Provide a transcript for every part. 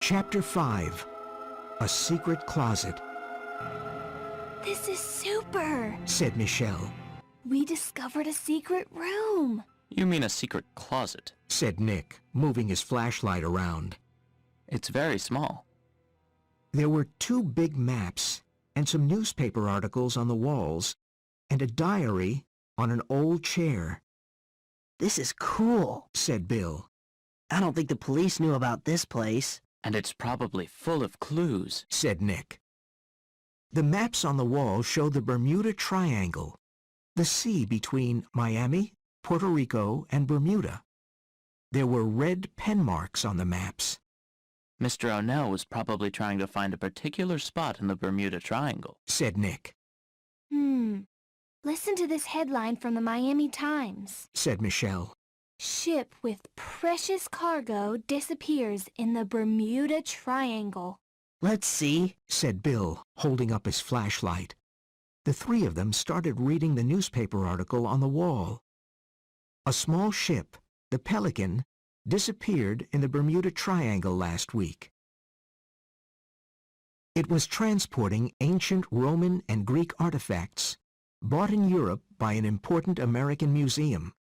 Chapter 5. A Secret Closet, This is super! said Michelle. We discovered a secret room! You mean a secret closet? Said Nick, moving his flashlight around. It's very small. There were 2 big maps and some newspaper articles on the walls and a diary on an old chair. This is cool, Said Bill. I don't think the police knew about this place. And it's probably full of clues. Said Nick. The maps on the wall showed the Bermuda Triangle, the sea between Miami, Puerto Rico, and Bermuda. There were red pen marks on the maps. Mr. O'Neill was probably trying to find a particular spot in the Bermuda Triangle. Said Nick. Listen to this headline from the Miami Times. Said Michelle. Ship with precious cargo disappears in the Bermuda Triangle. Let's see. Said Bill, holding up his flashlight. The 3 of them started reading the newspaper article on the wall. A small ship, the Pelican, disappeared in the Bermuda Triangle last week. It was transporting ancient Roman and Greek artifacts bought in Europe by an important American museum.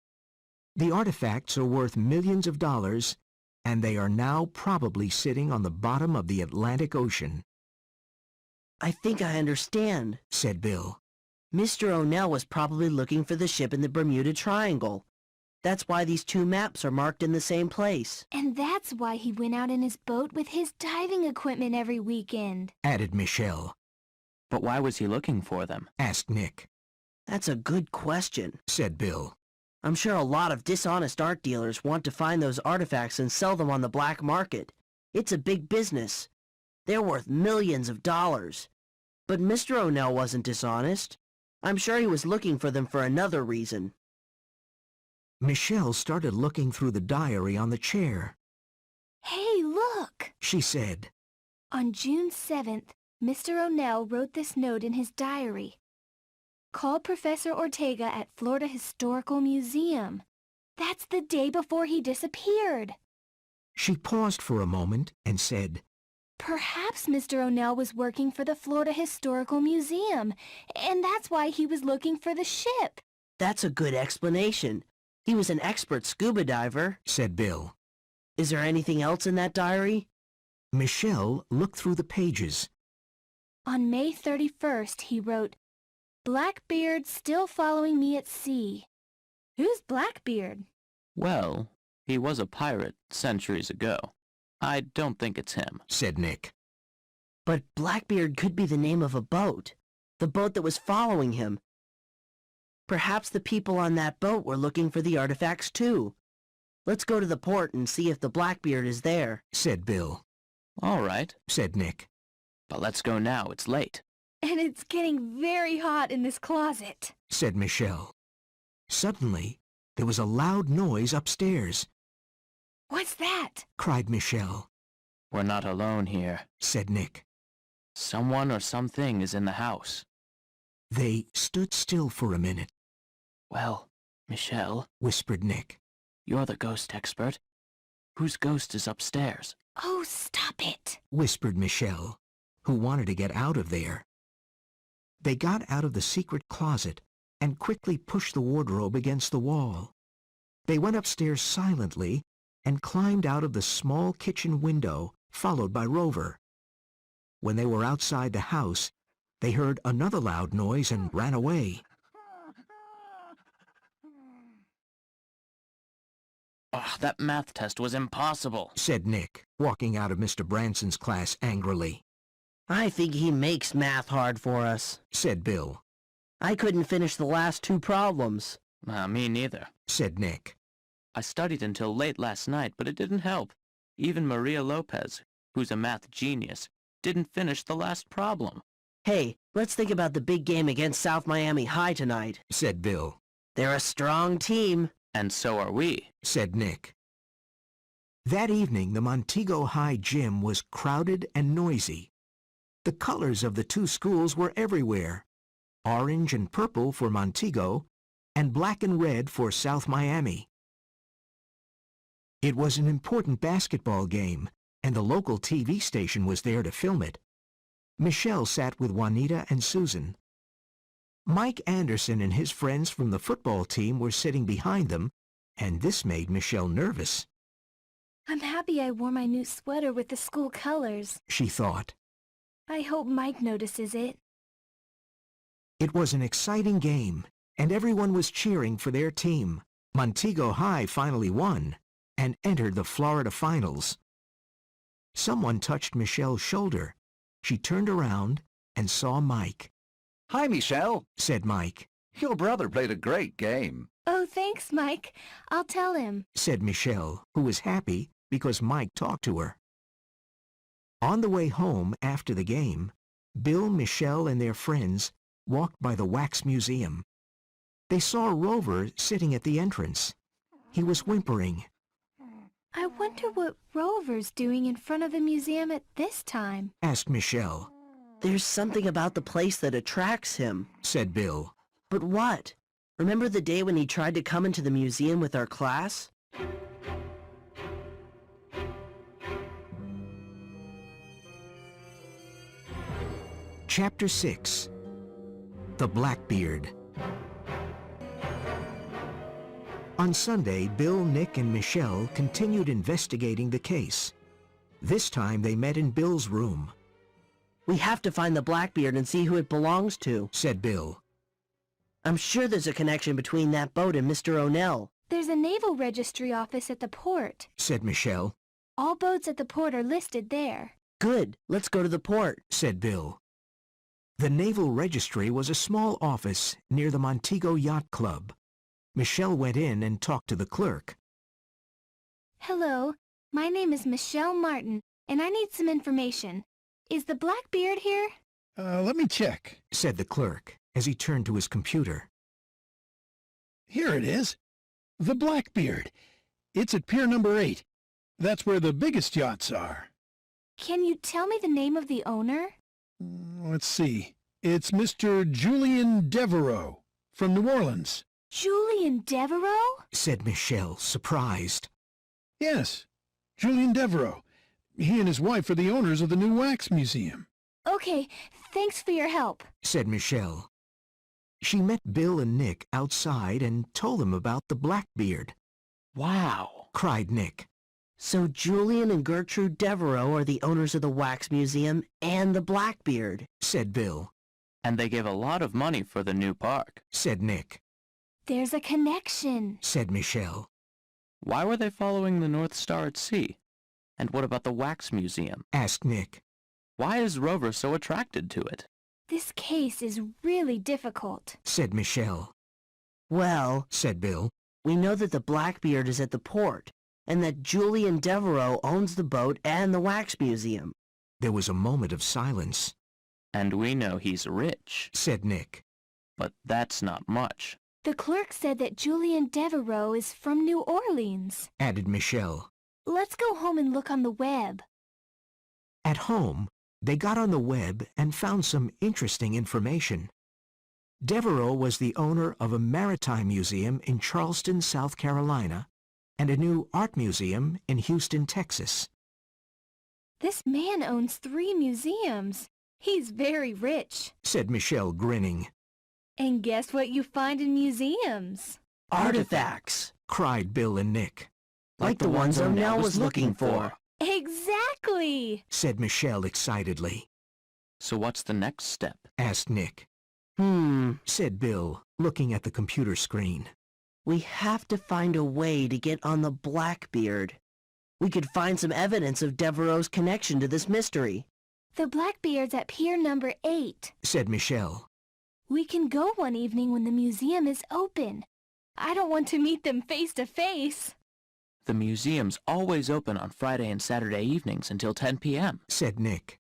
The artifacts are worth millions of dollars, and they are now probably sitting on the bottom of the Atlantic Ocean. I think I understand. Said Bill. Mr. O'Neill was probably looking for the ship in the Bermuda Triangle. That's why these 2 maps are marked in the same place. And that's why he went out in his boat with his diving equipment every weekend. Added Michelle. But why was he looking for them? Asked Nick. That's a good question. Said Bill. I'm sure a lot of dishonest art dealers want to find those artifacts and sell them on the black market. It's a big business. They're worth millions of dollars. But Mr. O'Neill wasn't dishonest. I'm sure he was looking for them for another reason. Michelle started looking through the diary on the chair. Hey, look! She said. On June 7th, Mr. O'Neill wrote this note in his diary. Call Professor Ortega at Florida Historical Museum. That's the day before he disappeared. She paused for a moment and said, Perhaps Mr. O'Neill was working for the Florida Historical Museum, and that's why he was looking for the ship. That's a good explanation. He was an expert scuba diver. Said Bill. Is there anything else in that diary? Michelle looked through the pages. On May 31st, he wrote, Blackbeard still following me at sea. Who's Blackbeard? Well, he was a pirate centuries ago. I don't think it's him. Said Nick. But Blackbeard could be the name of a boat. The boat that was following him. Perhaps the people on that boat were looking for the artifacts too. Let's go to the port and see if the Blackbeard is there. Said Bill. All right. Said Nick. But let's go now. It's late. And it's getting very hot in this closet. Said Michelle. Suddenly, there was a loud noise upstairs. What's that? Cried Michelle. We're not alone here. Said Nick. Someone or something is in the house. They stood still for a minute. Well, Michelle, Whispered Nick. you're the ghost expert. Whose ghost is upstairs? Oh, stop it. Whispered Michelle, who wanted to get out of there. They got out of the secret closet and quickly pushed the wardrobe against the wall. They went upstairs silently and climbed out of the small kitchen window, followed by Rover. When they were outside the house, they heard another loud noise and ran away. Oh, that math test was impossible. Said Nick, walking out of Mr. Branson's class angrily. I think he makes math hard for us. Said Bill. I couldn't finish the last 2 problems. Me neither. Said Nick. I studied until late last night, but it didn't help. Even Maria Lopez, who's a math genius, didn't finish the last problem. Hey, let's think about the big game against South Miami High tonight. Said Bill. They're a strong team. And so are we. Said Nick. That evening, the Montego High gym was crowded and noisy. The colors of the 2 schools were everywhere. Orange and purple for Montego, and black and red for South Miami. It was an important basketball game, and the local TV station was there to film it. Michelle sat with Juanita and Susan. Mike Anderson and his friends from the football team were sitting behind them, and this made Michelle nervous. I'm happy I wore my new sweater with the school colors, she thought. I hope Mike notices it. It was an exciting game, and everyone was cheering for their team. Montego High finally won and entered the Florida finals. Someone touched Michelle's shoulder. She turned around and saw Mike. "Hi, Michelle," said Mike. "Your brother played a great game." Oh, thanks, Mike. I'll tell him, said Michelle, who was happy because Mike talked to her. On the way home after the game, Bill, Michelle, and their friends walked by the Wax Museum. They saw Rover sitting at the entrance. He was whimpering. I wonder what Rover's doing in front of the museum at this time, asked Michelle. There's something about the place that attracts him, said Bill. But what? Remember the day when he tried to come into the museum with our class? Chapter 6. The Blackbeard. On Sunday, Bill, Nick, and Michelle continued investigating the case. This time they met in Bill's room. We have to find the Blackbeard and see who it belongs to, said Bill. I'm sure there's a connection between that boat and Mr. O'Neill. There's a naval registry office at the port, said Michelle. All boats at the port are listed there. Good, let's go to the port, said Bill. The Naval Registry was a small office near the Montego Yacht Club. Michelle went in and talked to the clerk. Hello, my name is Michelle Martin, and I need some information. Is the Blackbeard here? Let me check, said the clerk as he turned to his computer. Here it is. The Blackbeard. It's at Pier number 8. That's where the biggest yachts are. Can you tell me the name of the owner? Let's see. It's Mr. Julian Devereaux from New Orleans. Julian Devereaux? Said Michelle, surprised. Yes, Julian Devereaux. He and his wife are the owners of the new Wax Museum. Okay, thanks for your help, said Michelle. She met Bill and Nick outside and told them about the Blackbeard. Wow, cried Nick. So Julian and Gertrude Devereaux are the owners of the Wax Museum and the Blackbeard, said Bill. And they gave a lot of money for the new park, said Nick. There's a connection, said Michelle. Why were they following the North Star at sea? And what about the Wax Museum? Asked Nick. Why is Rover so attracted to it? This case is really difficult, said Michelle. Well, said Bill, we know that the Blackbeard is at the port, and that Julian Devereaux owns the boat and the Wax Museum. There was a moment of silence. And we know he's rich, said Nick. But that's not much. The clerk said that Julian Devereaux is from New Orleans, added Michelle. Let's go home and look on the web. At home, they got on the web and found some interesting information. Devereaux was the owner of a maritime museum in Charleston, South Carolina, and a new art museum in Houston, Texas. This man owns 3 museums. He's very rich, said Michelle, grinning. And guess what you find in museums? Artifacts, cried Bill and Nick. Like the ones O'Neill was looking for. Exactly, said Michelle excitedly. So what's the next step? Asked Nick. Said Bill, looking at the computer screen. We have to find a way to get on the Blackbeard. We could find some evidence of Devereaux's connection to this mystery. The Blackbeard's at Pier number 8, said Michelle. We can go one evening when the museum is open. I don't want to meet them face to face. The museum's always open on Friday and Saturday evenings until 10 p.m., said Nick.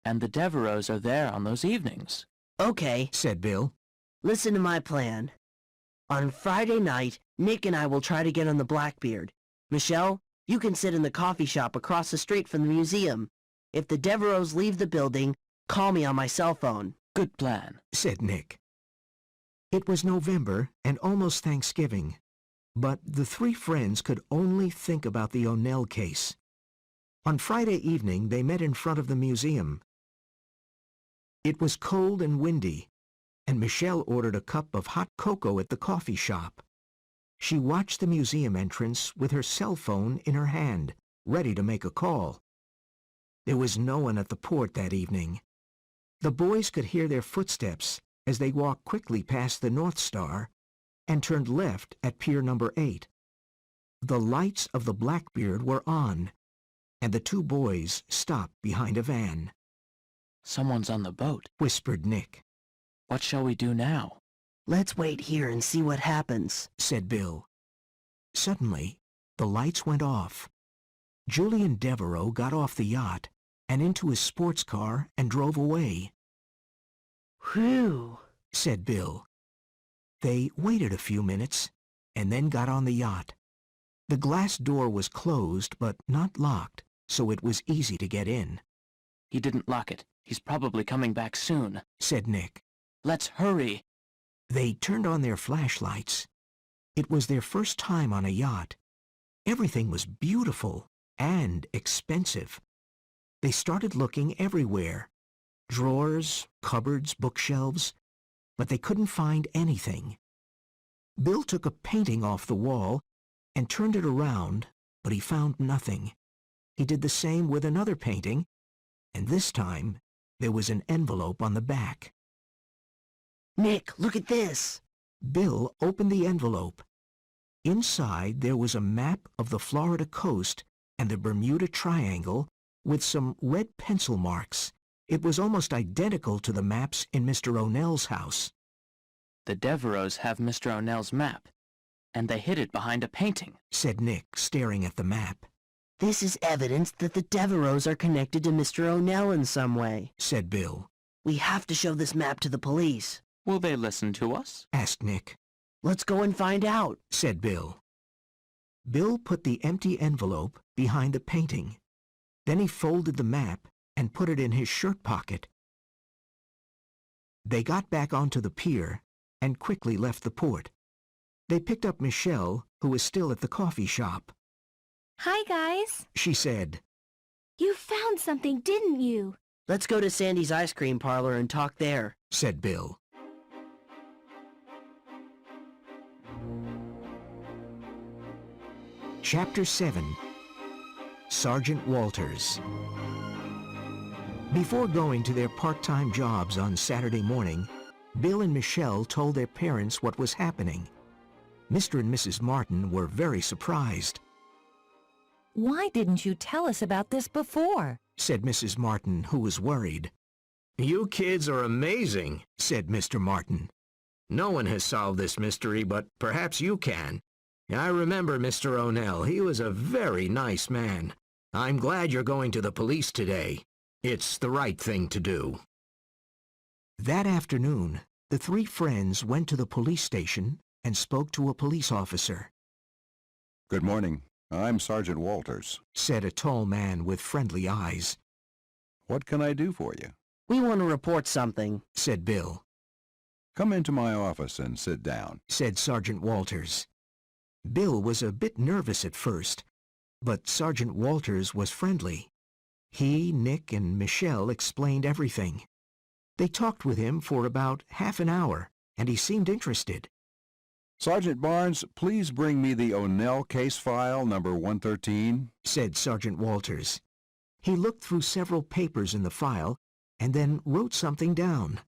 And the Devereaux are there on those evenings. Okay, said Bill. Listen to my plan. On Friday night, Nick and I will try to get on the Blackbeard. Michelle, you can sit in the coffee shop across the street from the museum. If the Devereaux leave the building, call me on my cell phone. Good plan, said Nick. It was November and almost Thanksgiving, but the 3 friends could only think about the O'Neill case. On Friday evening, they met in front of the museum. It was cold and windy, and Michelle ordered a cup of hot cocoa at the coffee shop. She watched the museum entrance with her cell phone in her hand, ready to make a call. There was no one at the port that evening. The boys could hear their footsteps as they walked quickly past the North Star and turned left at Pier number 8. The lights of the Blackbeard were on, and the two boys stopped behind a van. Someone's on the boat, Whispered Nick. What shall we do now? Let's wait here and see what happens, Said Bill. Suddenly, the lights went off. Julian Devereaux got off the yacht and into his sports car and drove away. Whew, Said Bill. They waited a few minutes and then got on the yacht. The glass door was closed but not locked, so it was easy to get in, He didn't lock it. He's probably coming back soon. said Nick. Let's hurry. They turned on their flashlights. It was their first time on a yacht. Everything was beautiful and expensive. They started looking everywhere. Drawers, cupboards, bookshelves, but they couldn't find anything. Bill took a painting off the wall and turned it around, but he found nothing. He did the same with another painting, and this time there was an envelope on the back. Nick, look at this. Bill opened the envelope. Inside there was a map of the Florida coast and the Bermuda Triangle with some red pencil marks. It was almost identical to the maps in Mr. O'Nell's house. The Devereaux have Mr. O'Nell's map, and they hid it behind a painting. Said Nick, staring at the map. This is evidence that the Devereaux are connected to Mr. O'Nell in some way. Said Bill. We have to show this map to the police. Will they listen to us? Asked Nick. Let's go and find out. Said Bill. Bill put the empty envelope behind the painting. Then he folded the map and put it in his shirt pocket. They got back onto the pier and quickly left the port. They picked up Michelle, who was still at the coffee shop. Hi, guys. She said, You found something, didn't you? Let's go to Sandy's ice cream parlor and talk there. said Bill. Chapter 7. Sergeant Walters. Before going to their part-time jobs on Saturday morning, Bill and Michelle told their parents what was happening. Mr. and Mrs. Martin were very surprised, Why didn't you tell us about this before? said Mrs. Martin, who was worried. You kids are amazing, said Mr. Martin. No one has solved this mystery, but perhaps you can. I remember Mr. O'Nell. He was a very nice man. I'm glad you're going to the police today. It's the right thing to do. That afternoon, the three friends went to the police station and spoke to a police officer, Good morning. I'm Sergeant Walters. said a tall man with friendly eyes, What can I do for you? We want to report something. said Bill, Come into my office and sit down. said Sergeant Walters. Bill was a bit nervous at first, but Sergeant Walters was friendly. He, Nick, and Michelle explained everything. They talked with him for about half an hour, and he seemed interested, Sergeant Barnes, please bring me the O'Nell case file number 113. said Sergeant Walters. He looked through several papers in the file and then wrote something down.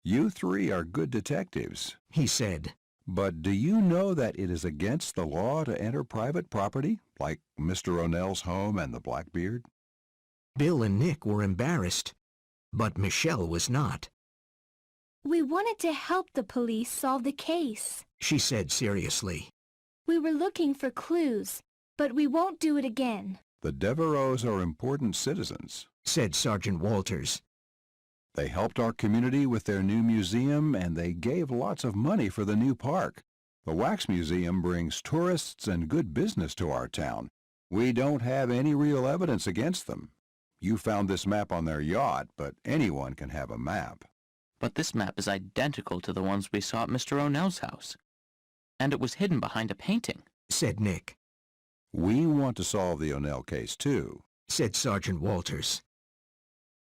You three are good detectives, He said, but do you know that it is against the law to enter private property, like Mr. O'Nell's home and the Blackbeard? Bill and Nick were embarrassed, but Michelle was not. We wanted to help the police solve the case. She said seriously, We were looking for clues, but we won't do it again. The Devereaux are important citizens. said Sergeant Walters. They helped our community with their new museum, and they gave lots of money for the new park. The Wax Museum brings tourists and good business to our town. We don't have any real evidence against them. You found this map on their yacht, but anyone can have a map. But this map is identical to the ones we saw at Mr. O'Nell's house. And it was hidden behind a painting. Said Nick. We want to solve the O'Neill case, too. said Sergeant Walters.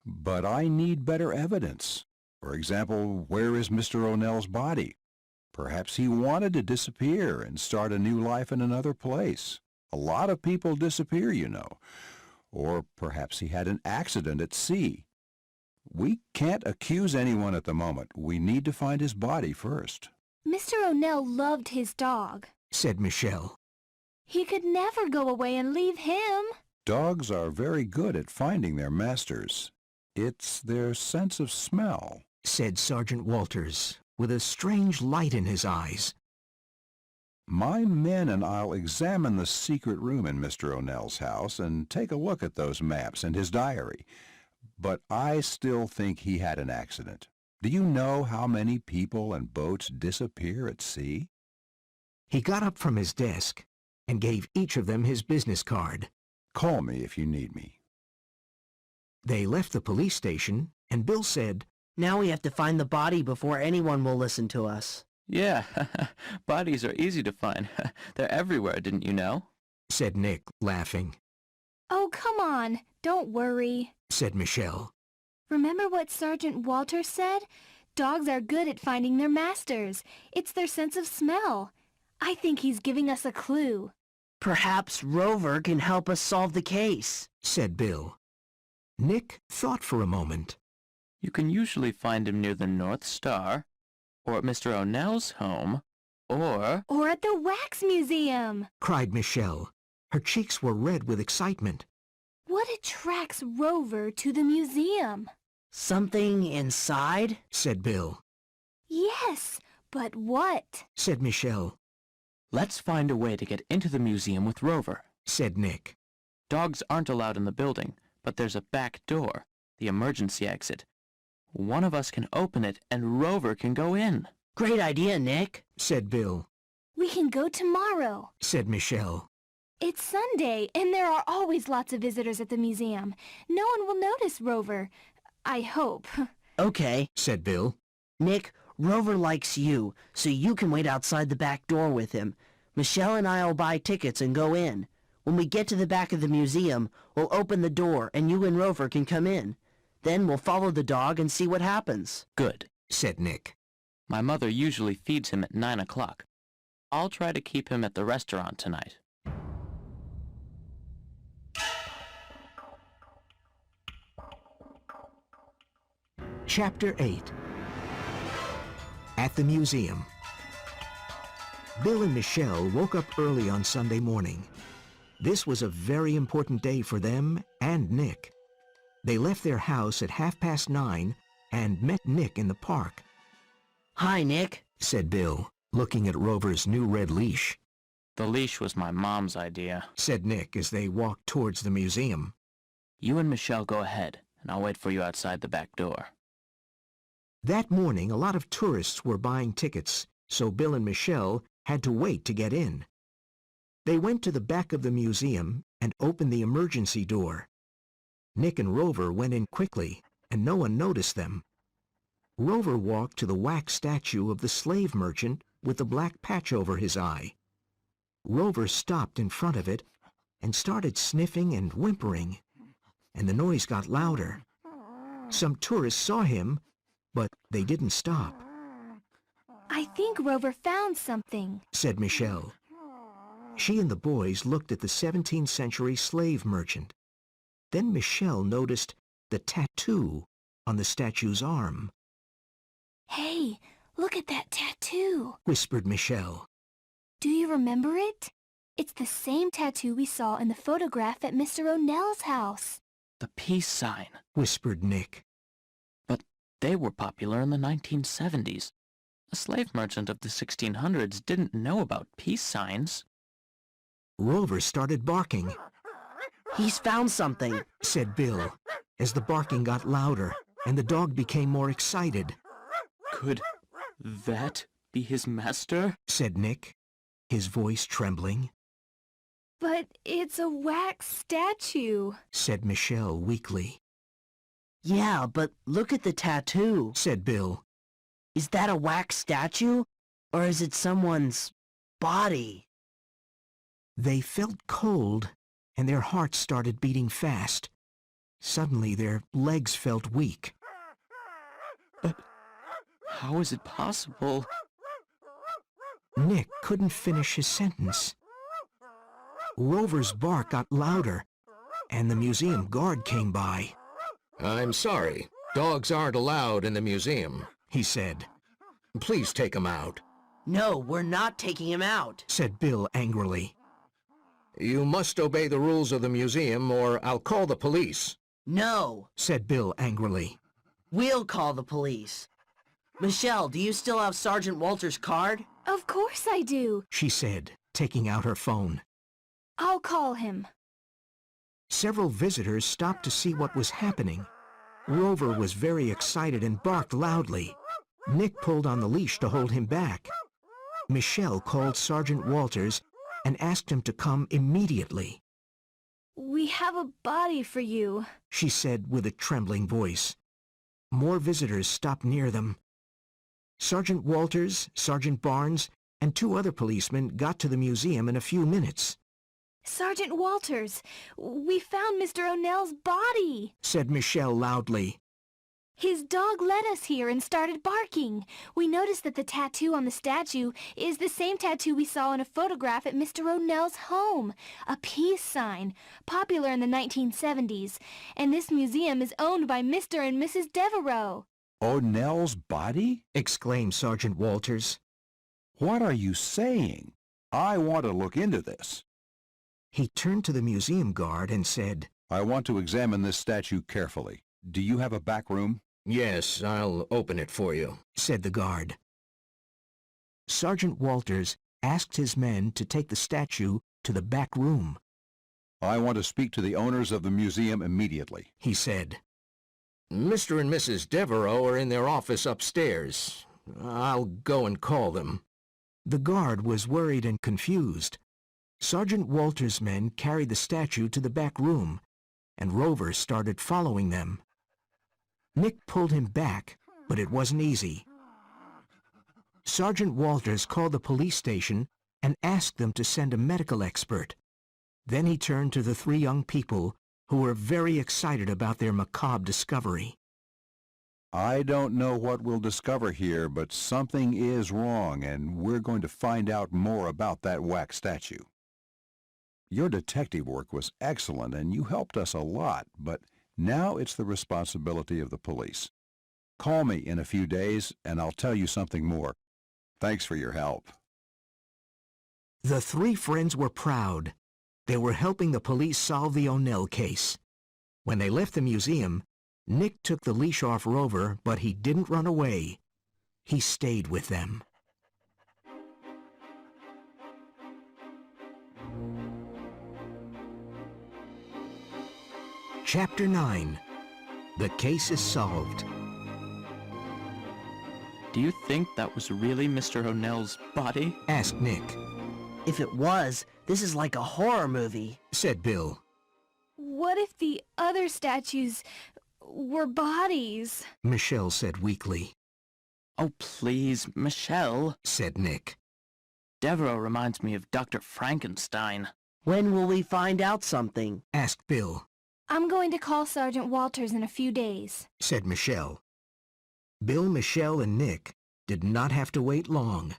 But I need better evidence. For example, where is Mr. O'Neill's body? Perhaps he wanted to disappear and start a new life in another place. A lot of people disappear, you know. Or perhaps he had an accident at sea. We can't accuse anyone at the moment. We need to find his body first. Mr. O'Neill loved his dog. Said Michelle. He could never go away and leave him. Dogs are very good at finding their masters. It's their sense of smell. Said Sergeant Walters, with a strange light in his eyes. My men and I'll examine the secret room in Mr. O'Neill's house and take a look at those maps and his diary. But I still think he had an accident. Do you know how many people and boats disappear at sea? He got up from his desk and gave each of them his business card. Call me if you need me. They left the police station, and Bill said, Now we have to find the body before anyone will listen to us. Yeah, bodies are easy to find. They're everywhere, didn't you know? said Nick, laughing. Oh, come on. Don't worry. Said Michelle. Remember what Sergeant Walters said? Dogs are good at finding their masters. It's their sense of smell. I think he's giving us a clue. Perhaps Rover can help us solve the case, said Bill. Nick thought for a moment. You can usually find him near the North Star, or at Mr. O'Neill's home, or... Or at the Wax Museum, cried Michelle. Her cheeks were red with excitement. What attracts Rover to the museum? Something inside? Said Bill. Yes, but what? Said Michelle. Let's find a way to get into the museum with Rover, said Nick. Dogs aren't allowed in the building, but there's a back door, the emergency exit. One of us can open it and Rover can go in. Great idea, Nick, said Bill. We can go tomorrow, said Michelle. It's Sunday, and there are always lots of visitors at the museum. No one will notice Rover. I hope. Okay, said Bill. Nick, Rover likes you, so you can wait outside the back door with him. Michelle and I'll buy tickets and go in. When we get to the back of the museum, we'll open the door and you and Rover can come in. Then we'll follow the dog and see what happens. Good, said Nick. My mother usually feeds him at 9 o'clock. I'll try to keep him at the restaurant tonight. Chapter 8. At the museum. Bill and Michelle woke up early on Sunday morning. This was a very important day for them and Nick. They left their house at 9:30 and met Nick in the park. Hi, Nick, said Bill, looking at Rover's new red leash. The leash was my mom's idea, said Nick as they walked towards the museum. You and Michelle go ahead, and I'll wait for you outside the back door. That morning, a lot of tourists were buying tickets, so Bill and Michelle had to wait to get in. They went to the back of the museum and opened the emergency door. Nick and Rover went in quickly, and no one noticed them. Rover walked to the wax statue of the slave merchant with the black patch over his eye. Rover stopped in front of it and started sniffing and whimpering, and the noise got louder. Some tourists saw him, but they didn't stop, I think Rover found something, said Michelle. She and the boys looked at the 17th century slave merchant. Then Michelle noticed the tattoo on the statue's arm. Hey, look at that tattoo, Whispered Michelle. Do you remember it? It's the same tattoo we saw in the photograph at Mr. O'Neill's house. The peace sign. Whispered Nick. But they were popular in the 1970s. A slave merchant of the 1600s didn't know about peace signs. Rover started barking, He's found something, said Bill, as the barking got louder and the dog became more excited, Could that be his master? said Nick, his voice trembling, But it's a wax statue. said Michelle weakly, Yeah, but look at the tattoo. said Bill. Is that a wax statue? Or is it someone's body? They felt cold, and their hearts started beating fast. Suddenly, their legs felt weak. But how is it possible? Nick couldn't finish his sentence. Rover's bark got louder, and the museum guard came by. I'm sorry. Dogs aren't allowed in the museum, He said. Please take him out. No, we're not taking him out. Said Bill angrily. You must obey the rules of the museum or I'll call the police. No, Said Bill angrily. we'll call the police. Michelle, do you still have Sergeant Walter's card? Of course I do. She said, taking out her phone. I'll call him. Several visitors stopped to see what was happening. Rover was very excited and barked loudly. Nick pulled on the leash to hold him back. Michelle called Sergeant Walters and asked him to come immediately. We have a body for you. She said with a trembling voice. More visitors stopped near them. Sergeant Walters, Sergeant Barnes, and 2 other policemen got to the museum in a few minutes. Sergeant Walters, we found Mr. O'Nell's body. Said Michelle loudly. His dog led us here and started barking. We noticed that the tattoo on the statue is the same tattoo we saw in a photograph at Mr. O'Nell's home. A peace sign, popular in the 1970s. And this museum is owned by Mr. and Mrs. Devereaux. O'Nell's body? Exclaimed Sergeant Walters. What are you saying? I want to look into this. He turned to the museum guard and said, I want to examine this statue carefully. Do you have a back room? Yes, I'll open it for you. Said the guard. Sergeant Walters asked his men to take the statue to the back room. I want to speak to the owners of the museum immediately. He said. Mr. and Mrs. Devereaux are in their office upstairs. I'll go and call them. The guard was worried and confused. Sergeant Walters' men carried the statue to the back room, and Rover started following them. Nick pulled him back, but it wasn't easy. Sergeant Walters called the police station and asked them to send a medical expert. Then he turned to the 3 young people who were very excited about their macabre discovery. I don't know what we'll discover here, but something is wrong, and we're going to find out more about that wax statue. Your detective work was excellent, and you helped us a lot, but now it's the responsibility of the police. Call me in a few days, and I'll tell you something more. Thanks for your help. The 3 friends were proud. They were helping the police solve the O'Nell case. When they left the museum, Nick took the leash off Rover, but he didn't run away. He stayed with them. Chapter 9. The case is solved. Do you think that was really Mr. O'Nell's body? Asked Nick. If it was, this is like a horror movie. Said Bill. What if the other statues were bodies? Michelle said weakly. Oh, please, Michelle. Said Nick. Devereaux reminds me of Dr. Frankenstein. When will we find out something? Asked Bill. I'm going to call Sergeant Walters in a few days. Said Michelle. Bill, Michelle, and Nick did not have to wait long.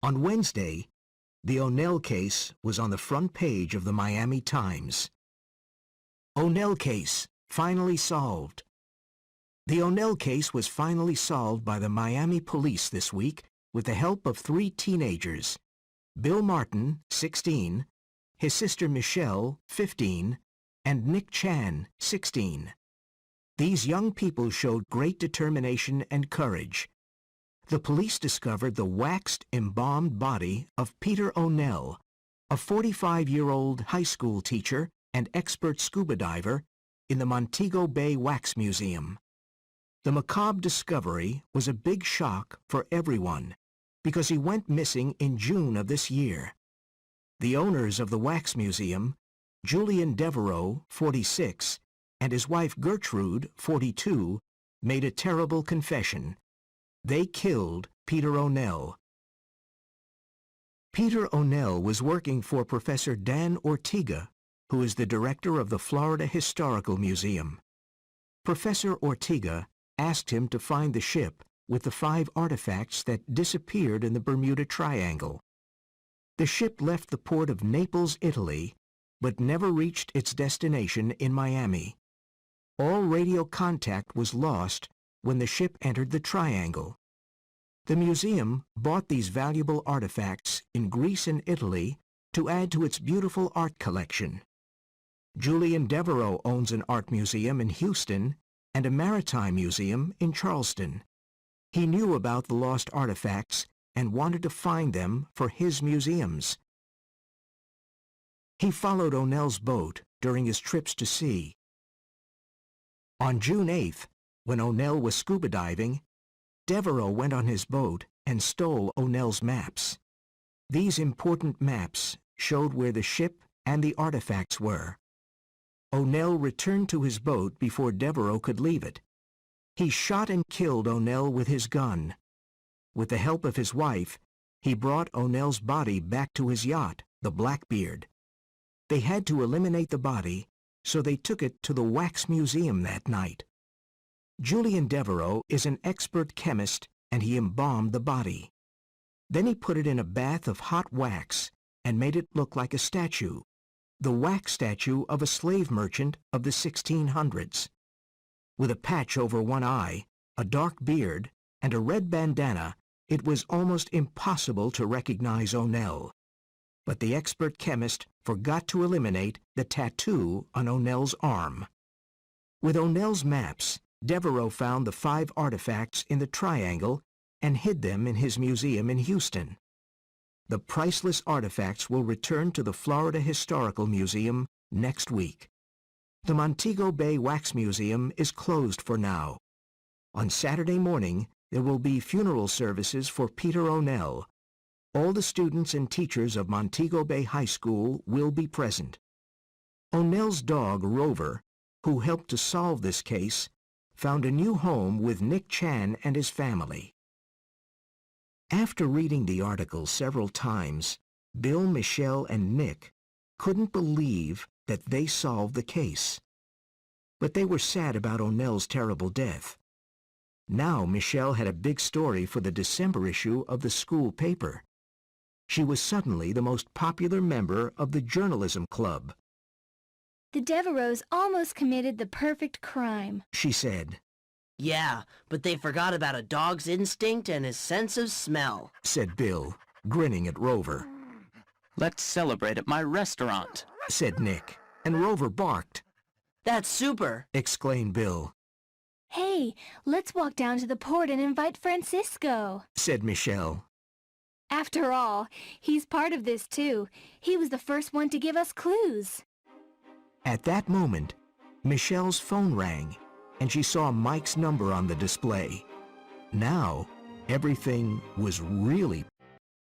On Wednesday, the O'Nell case was on the front page of the Miami Times. O'Nell case, finally solved. The O'Nell case was finally solved by the Miami police this week with the help of 3 teenagers. Bill Martin, 16, his sister Michelle, 15, and Nick Chan, 16. These young people showed great determination and courage. The police discovered the waxed, embalmed body of Peter O'Nell, a 45-year-old high school teacher and expert scuba diver, in the Montego Bay Wax Museum. The macabre discovery was a big shock for everyone because he went missing in June of this year. The owners of the Wax Museum, Julian Devereaux, 46, and his wife Gertrude, 42, made a terrible confession. They killed Peter O'Nell. Peter O'Neill was working for Professor Dan Ortega, who is the director of the Florida Historical Museum. Professor Ortega asked him to find the ship with the 5 artifacts that disappeared in the Bermuda Triangle. The ship left the port of Naples, Italy, but never reached its destination in Miami. All radio contact was lost when the ship entered the Triangle. The museum bought these valuable artifacts in Greece and Italy to add to its beautiful art collection. Julian Devereaux owns an art museum in Houston and a maritime museum in Charleston. He knew about the lost artifacts and wanted to find them for his museums. He followed O'Nell's boat during his trips to sea. On June 8th, when O'Nell was scuba diving, Devereaux went on his boat and stole O'Nell's maps. These important maps showed where the ship and the artifacts were. O'Nell returned to his boat before Devereaux could leave it. He shot and killed O'Nell with his gun. With the help of his wife, he brought O'Nell's body back to his yacht, the Blackbeard. They had to eliminate the body, so they took it to the Wax Museum that night. Julian Devereaux is an expert chemist, and he embalmed the body. Then he put it in a bath of hot wax and made it look like a statue, the wax statue of a slave merchant of the 1600s. With a patch over one eye, a dark beard, and a red bandana, it was almost impossible to recognize O'Nell. But the expert chemist forgot to eliminate the tattoo on O'Nell's arm. With O'Nell's maps, Devereaux found the 5 artifacts in the Triangle and hid them in his museum in Houston. The priceless artifacts will return to the Florida Historical Museum next week. The Montego Bay Wax Museum is closed for now. On Saturday morning, there will be funeral services for Peter O'Nell. All the students and teachers of Montego Bay High School will be present. O'Nell's dog, Rover, who helped to solve this case, found a new home with Nick Chan and his family. After reading the article several times, Bill, Michelle, and Nick couldn't believe that they solved the case. But they were sad about O'Nell's terrible death. Now Michelle had a big story for the December issue of the school paper. She was suddenly the most popular member of the journalism club. The Devereaux almost committed the perfect crime, She said, Yeah, but they forgot about a dog's instinct and his sense of smell. said Bill, grinning at Rover. Let's celebrate at my restaurant. Said Nick, and Rover barked. That's super. Exclaimed Bill. Hey, let's walk down to the port and invite Francisco. Said Michelle. After all, he's part of this too. He was the first one to give us clues. At that moment, Michelle's phone rang, and she saw Mike's number on the display. Now, everything was really